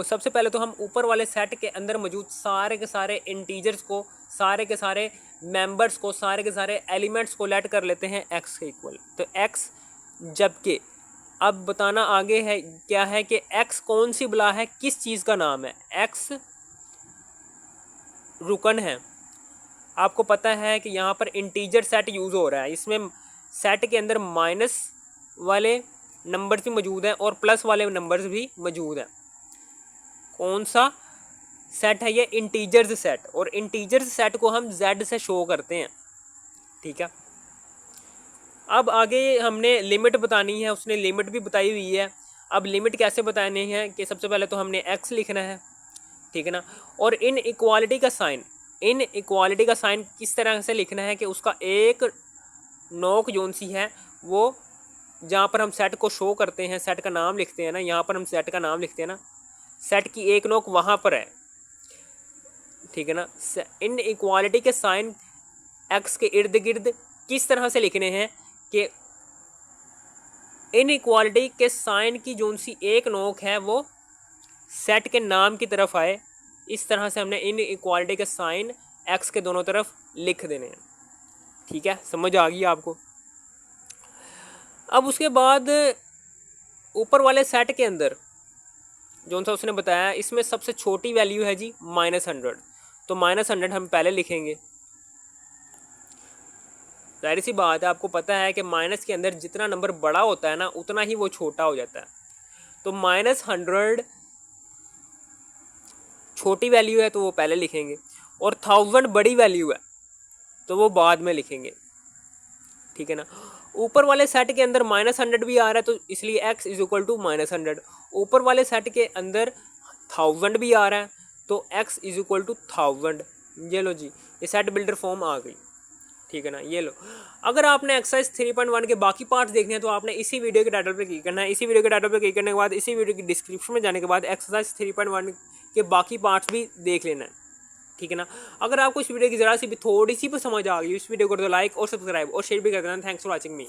सबसे पहले तो हम ऊपर वाले सेट के अंदर मौजूद सारे के सारे इंटीजर्स को, सारे के सारे मेंबर्स को, सारे के सारे एलिमेंट्स को लेट कर लेते हैं x के इक्वल। तो x, जबकि अब बताना आगे है क्या है कि x कौन सी बला है, किस चीज़ का नाम है, x रुकन है। आपको पता है कि यहाँ पर इंटीजर सेट यूज़ हो रहा है, इसमें सेट के अंदर माइनस वाले नंबर्स भी मौजूद हैं और प्लस वाले नंबर्स भी मौजूद हैं। कौन सा सेट है ये, इंटीजर्स सेट, और इंटीजर्स सेट को हम z से शो करते हैं, ठीक है। अब आगे हमने लिमिट बतानी है, उसने लिमिट भी बताई हुई है। अब लिमिट कैसे बतानी है कि सबसे पहले तो हमने x लिखना है, ठीक है ना। और इन इक्वालिटी का साइन किस तरह से लिखना है कि उसका एक नोक जोन सी है वो जहाँ पर हम सेट को शो करते हैं, सेट का नाम लिखते हैं ना, यहाँ पर हम सेट का नाम लिखते हैं ना, सेट की एक नोक वहाँ पर है, ठीक है ना। इन इक्वालिटी के साइन एक्स के इर्द गिर्द किस तरह से लिखने हैं कि इन इक्वालिटी के साइन की जोन सी एक नोक है वो सेट के नाम की तरफ आए। इस तरह से हमने इन इक्वालिटी के साइन एक्स के दोनों तरफ लिख देने हैं, ठीक है, समझ आ गई आपको। अब उसके बाद ऊपर वाले सेट के अंदर जोन सा उसने बताया, इसमें सबसे छोटी वैल्यू है जी -100, तो -100 हम पहले लिखेंगे। जाहिर सी बात है, आपको पता है कि माइनस के अंदर जितना नंबर बड़ा होता है ना उतना ही वो छोटा हो जाता है। तो -100 छोटी वैल्यू है तो वो पहले लिखेंगे, और 1000 बड़ी वैल्यू है तो वो बाद में लिखेंगे, ठीक है ना। ऊपर वाले सेट के अंदर -100 भी आ रहा है तो इसलिए x इज इक्वल टू -100। ऊपर वाले सेट के अंदर 1000 भी आ रहा है तो x इज इक्वल टू 1000। ये लो जी, ये सेट बिल्डर फॉर्म आ गई, ठीक है ना। ये लो, अगर आपने एक्सरसाइज 3.1 के बाकी पार्ट्स देखने हैं तो आपने इसी वीडियो के टाइटल पे क्लिक करना है। इसी वीडियो के टाइटल पे क्लिक करने के बाद इसी वीडियो की डिस्क्रिप्शन में जाने के बाद एक्सरसाइज 3.1 के बाकी पार्ट्स भी देख लेना है, ठीक है ना। अगर आपको इस वीडियो की ज़रा सी भी थोड़ी सी भी समझ आ गई, इस वीडियो को तो लाइक और सब्सक्राइब और शेयर भी कर देना। Thanks for watching me.